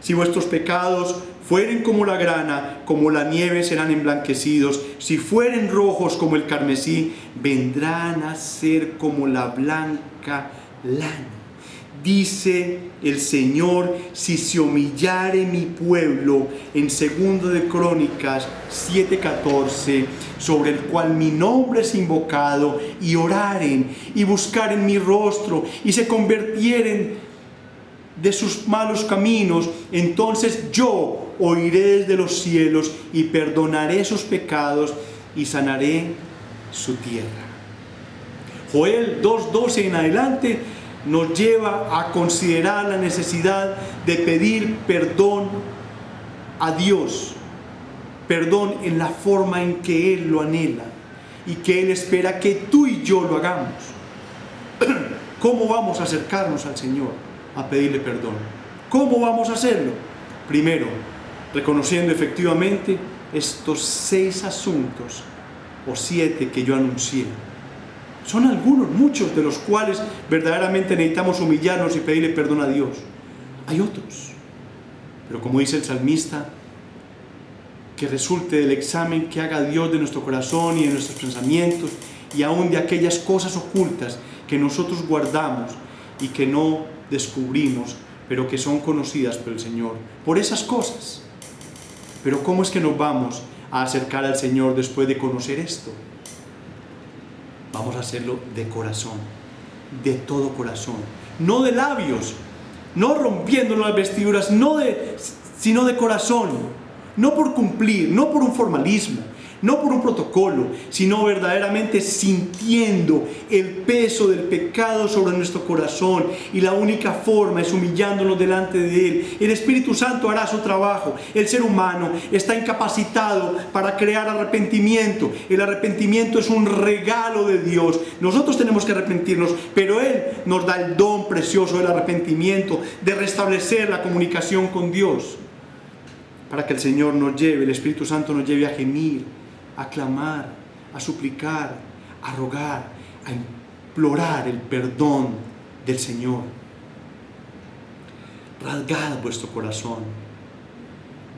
Si vuestros pecados fueren como la grana, como la nieve serán emblanquecidos. Si fueren rojos como el carmesí, vendrán a ser como la blanca lana. Dice el Señor: si se humillare mi pueblo, en 2 de Crónicas 7:14, sobre el cual mi nombre es invocado, y oraren y buscaren mi rostro, y se convirtieren de sus malos caminos, entonces yo oiré desde los cielos y perdonaré sus pecados y sanaré su tierra. Joel 2:12 en adelante nos lleva a considerar la necesidad de pedir perdón a Dios, perdón en la forma en que Él lo anhela y que Él espera que tú y yo lo hagamos. ¿Cómo vamos a acercarnos al Señor a pedirle perdón? ¿Cómo vamos a hacerlo? Primero, reconociendo efectivamente estos 6 asuntos o 7 que yo anuncié. Son algunos, muchos de los cuales verdaderamente necesitamos humillarnos y pedirle perdón a Dios. Hay otros, pero como dice el salmista, que resulte del examen que haga Dios de nuestro corazón y de nuestros pensamientos, y aún de aquellas cosas ocultas que nosotros guardamos y que no descubrimos, pero que son conocidas por el Señor. Por esas cosas. Pero ¿cómo es que nos vamos a acercar al Señor después de conocer esto? Vamos a hacerlo de corazón, de todo corazón, no de labios, no rompiendo las vestiduras, sino de corazón, no por cumplir, no por un formalismo, no por un protocolo, sino verdaderamente sintiendo el peso del pecado sobre nuestro corazón, y la única forma es humillándonos delante de Él. El Espíritu Santo hará su trabajo. El ser humano está incapacitado para crear arrepentimiento. El arrepentimiento es un regalo de Dios. Nosotros tenemos que arrepentirnos, pero Él nos da el don precioso del arrepentimiento, de restablecer la comunicación con Dios, para que el Señor nos lleve, el Espíritu Santo nos lleve a gemir, a clamar, a suplicar, a rogar, a implorar el perdón del Señor. Rasgad vuestro corazón.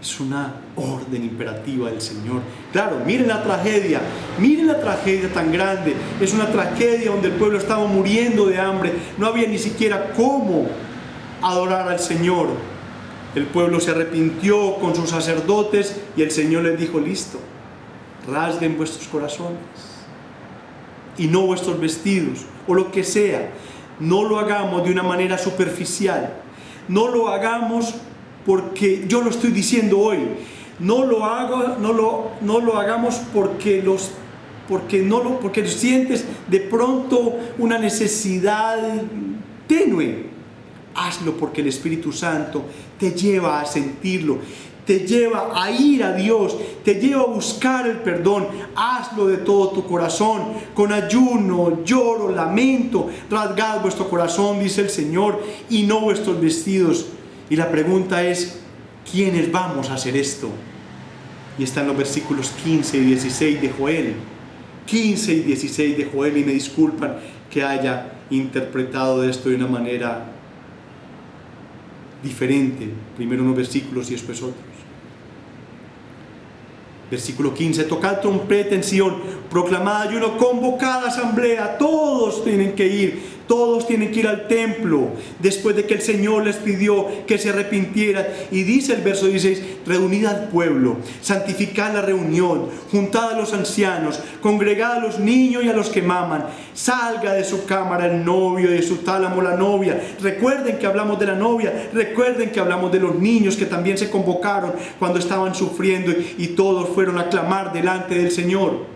Es una orden imperativa del Señor. Claro, miren la tragedia tan grande. Es una tragedia donde el pueblo estaba muriendo de hambre. No había ni siquiera cómo adorar al Señor. El pueblo se arrepintió con sus sacerdotes y el Señor les dijo: listo, rasguen vuestros corazones y no vuestros vestidos, o lo que sea. No lo hagamos de una manera superficial, no lo hagamos porque yo lo estoy diciendo hoy, no lo hagamos porque sientes de pronto una necesidad tenue. Hazlo porque el Espíritu Santo te lleva a sentirlo, te lleva a ir a Dios, te lleva a buscar el perdón. Hazlo de todo tu corazón, con ayuno, lloro, lamento. Rasgad vuestro corazón, dice el Señor, y no vuestros vestidos. Y la pregunta es: ¿quiénes vamos a hacer esto? Y está en los versículos 15 y 16 de Joel. 15 y 16 de Joel, y me disculpan que haya interpretado esto de una manera diferente, primero unos versículos y después otros. Versículo 15: tocad trompeta en Sión, proclamad ayuno, convocad asamblea, todos tienen que ir, Todos tienen que ir al templo después de que el Señor les pidió que se arrepintieran. Y dice el verso 16, reunid al pueblo, santificad la reunión, juntad a los ancianos, congregad a los niños y a los que maman. Salga de su cámara el novio y de su tálamo la novia. Recuerden que hablamos de la novia, recuerden que hablamos de los niños que también se convocaron cuando estaban sufriendo y todos fueron a clamar delante del Señor.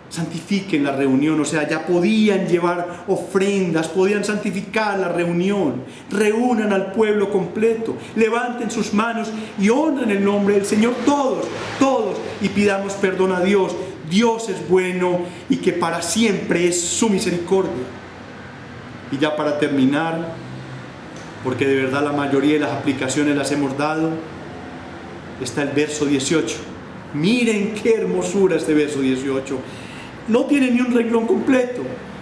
Santifiquen la reunión, o sea, ya podían llevar ofrendas, podían santificar la reunión. Reúnan al pueblo completo, levanten sus manos y honren el nombre del Señor, todos, y pidamos perdón a Dios. Dios es bueno y que para siempre es su misericordia. Y ya para terminar, porque de verdad la mayoría de las aplicaciones las hemos dado, está el verso 18. Miren qué hermosura este verso 18. No tiene ni un renglón completo.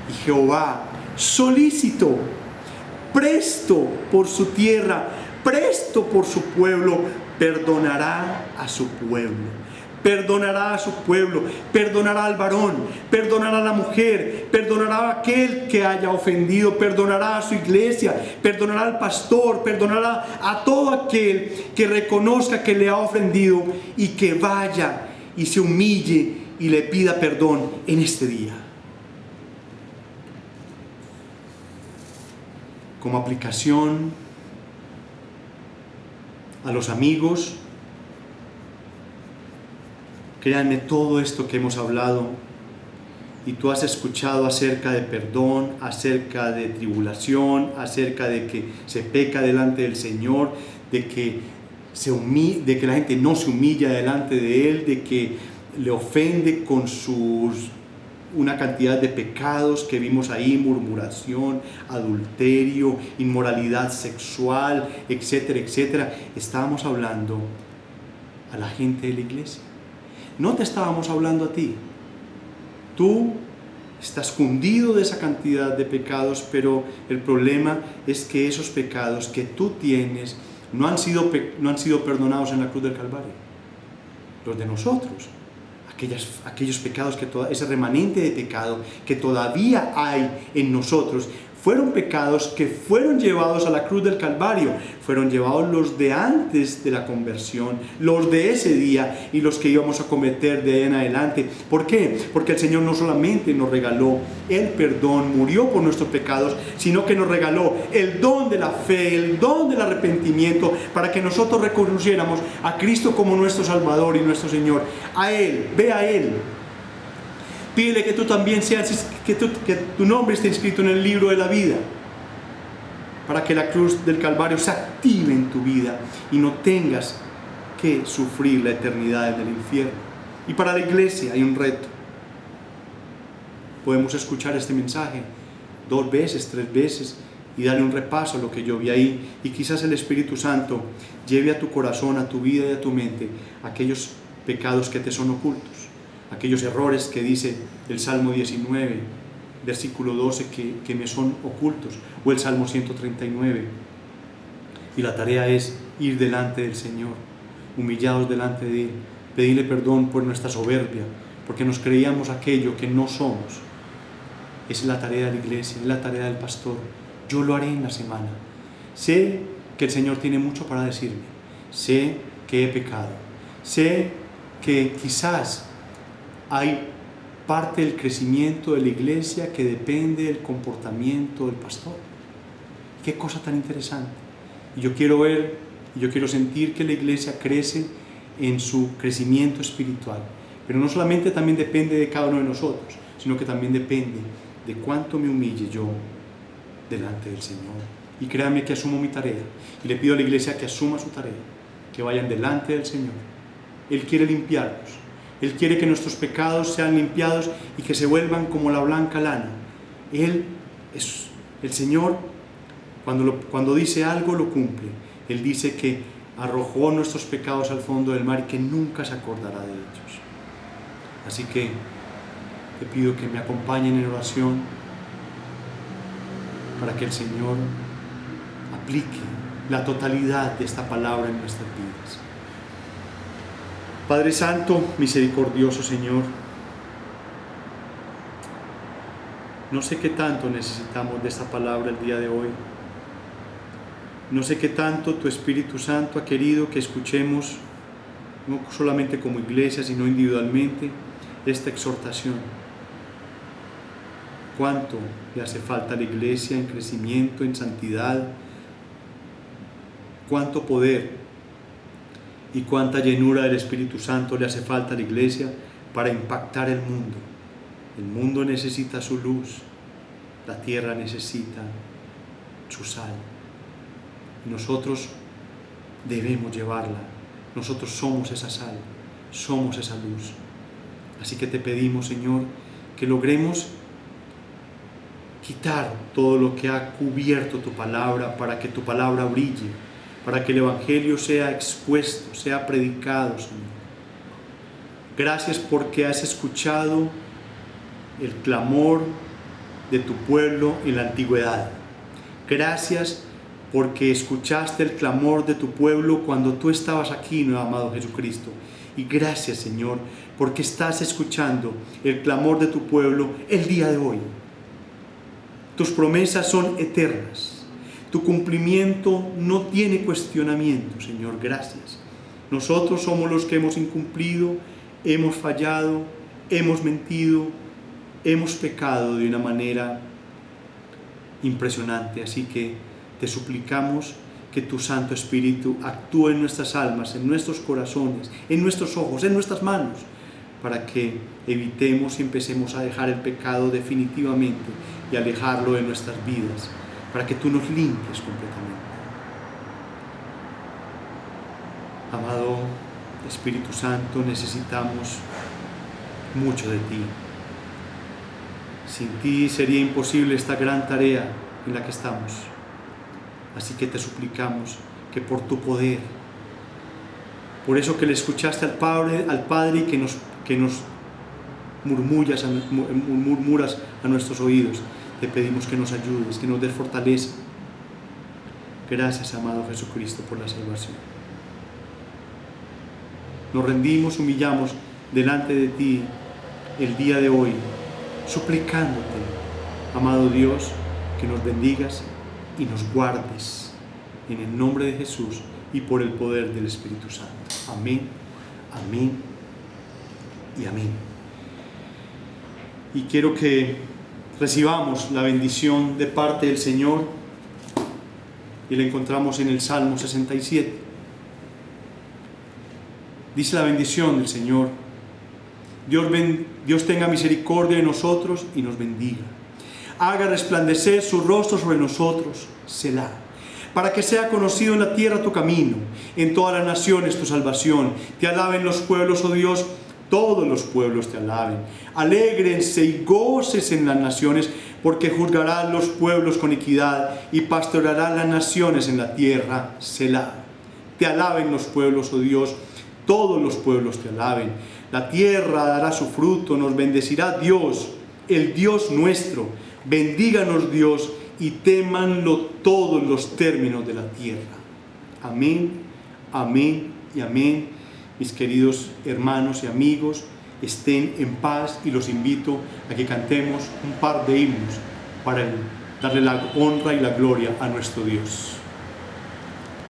Y Jehová, solícito, presto por su tierra, presto por su pueblo, perdonará a su pueblo. Perdonará a su pueblo, perdonará al varón, perdonará a la mujer, perdonará a aquel que haya ofendido, perdonará a su iglesia, perdonará al pastor, perdonará a todo aquel que reconozca que le ha ofendido y que vaya y se humille y le pida perdón en este día. Como aplicación a los amigos, créanme, todo esto que hemos hablado y tú has escuchado acerca de perdón, acerca de tribulación, acerca de que se peca delante del Señor, de que la gente no se humilla delante de Él, de que le ofende con una cantidad de pecados que vimos ahí: murmuración, adulterio, inmoralidad sexual, etcétera, etcétera. Estábamos hablando a la gente de la iglesia. No te estábamos hablando a ti. Tú estás cundido de esa cantidad de pecados, pero el problema es que esos pecados que tú tienes no han sido perdonados en la cruz del Calvario. Los de nosotros. Aquellos pecados, ese remanente de pecado que todavía hay en nosotros, fueron pecados que fueron llevados a la cruz del Calvario. Fueron llevados los de antes de la conversión, los de ese día y los que íbamos a cometer de ahí en adelante. ¿Por qué? Porque el Señor no solamente nos regaló el perdón, murió por nuestros pecados, sino que nos regaló el don de la fe, el don del arrepentimiento, para que nosotros reconociéramos a Cristo como nuestro Salvador y nuestro Señor. A Él, ve a Él. Pídele que tú también que tu nombre esté inscrito en el libro de la vida, para que la cruz del Calvario se active en tu vida y no tengas que sufrir la eternidad en el infierno. Y para la iglesia hay un reto. Podemos escuchar este mensaje 2 veces, 3 veces y darle un repaso a lo que yo vi ahí, y quizás el Espíritu Santo lleve a tu corazón, a tu vida y a tu mente aquellos pecados que te son ocultos, aquellos errores que dice el Salmo 19, versículo 12, que me son ocultos, o el Salmo 139. Y la tarea es ir delante del Señor, humillados delante de Él, pedirle perdón por nuestra soberbia, porque nos creíamos aquello que no somos. Es la tarea de la iglesia, es la tarea del pastor. Yo lo haré en la semana. Sé que el Señor tiene mucho para decirme. Sé que he pecado. Sé que quizás hay parte del crecimiento de la iglesia que depende del comportamiento del pastor. Qué cosa tan interesante. Y yo quiero ver, y yo quiero sentir que la iglesia crece en su crecimiento espiritual. Pero no solamente también depende de cada uno de nosotros, sino que también depende de cuánto me humille yo delante del Señor. Y créame que asumo mi tarea. Y le pido a la iglesia que asuma su tarea, que vayan delante del Señor. Él quiere limpiarnos. Él quiere que nuestros pecados sean limpiados y que se vuelvan como la blanca lana. Él es el Señor. Cuando dice algo, lo cumple. Él dice que arrojó nuestros pecados al fondo del mar y que nunca se acordará de ellos. Así que te pido que me acompañen en oración para que el Señor aplique la totalidad de esta palabra en nuestras vidas. Padre Santo, misericordioso Señor, No sé qué tanto necesitamos de esta palabra el día de hoy. No sé qué tanto tu Espíritu Santo ha querido que escuchemos, no solamente como iglesia, sino individualmente, esta exhortación. ¿Cuánto le hace falta a la iglesia en crecimiento, en santidad? ¿Cuánto poder y cuánta llenura del Espíritu Santo le hace falta a la iglesia para impactar el mundo? El mundo necesita su luz, la tierra necesita su sal. Y nosotros debemos llevarla. Nosotros somos esa sal, somos esa luz. Así que te pedimos, Señor, que logremos quitar todo lo que ha cubierto tu palabra para que tu palabra brille, para que el Evangelio sea expuesto, sea predicado, Señor. Gracias porque has escuchado el clamor de tu pueblo en la antigüedad. Gracias porque escuchaste el clamor de tu pueblo cuando tú estabas aquí, mi amado Jesucristo. Y gracias, Señor, porque estás escuchando el clamor de tu pueblo el día de hoy. Tus promesas son eternas. Tu cumplimiento no tiene cuestionamiento, Señor. Gracias. Nosotros somos los que hemos incumplido, hemos fallado, hemos mentido, hemos pecado de una manera impresionante. Así que te suplicamos que tu Santo Espíritu actúe en nuestras almas, en nuestros corazones, en nuestros ojos, en nuestras manos, para que evitemos y empecemos a dejar el pecado definitivamente y alejarlo de nuestras vidas, para que tú nos limpies completamente. Amado Espíritu Santo, necesitamos mucho de ti. Sin ti sería imposible esta gran tarea en la que estamos. Así que te suplicamos que por tu poder, por eso que le escuchaste al Padre y que nos murmuras a nuestros oídos, te pedimos que nos ayudes, que nos des fortaleza. Gracias, amado Jesucristo, por la salvación. Nos rendimos, humillamos delante de ti el día de hoy, suplicándote, amado Dios, que nos bendigas y nos guardes en el nombre de Jesús y por el poder del Espíritu Santo. Amén, amén y amén. Y quiero que recibamos la bendición de parte del Señor, y la encontramos en el Salmo 67. Dice la bendición del Señor: Dios tenga misericordia de nosotros y nos bendiga. Haga resplandecer su rostro sobre nosotros, Selah. Para que sea conocido en la tierra tu camino, en todas las naciones tu salvación. Te alaben los pueblos, oh Dios, todos los pueblos te alaben. Alégrense y gócese en las naciones, porque juzgarán los pueblos con equidad y pastorearán las naciones en la tierra, Selah. Te alaben los pueblos, oh Dios, todos los pueblos te alaben. La tierra dará su fruto, nos bendecirá Dios, el Dios nuestro. Bendíganos Dios y témanlo todos los términos de la tierra. Amén, amén y amén. Mis queridos hermanos y amigos, estén en paz, y los invito a que cantemos un par de himnos para darle la honra y la gloria a nuestro Dios.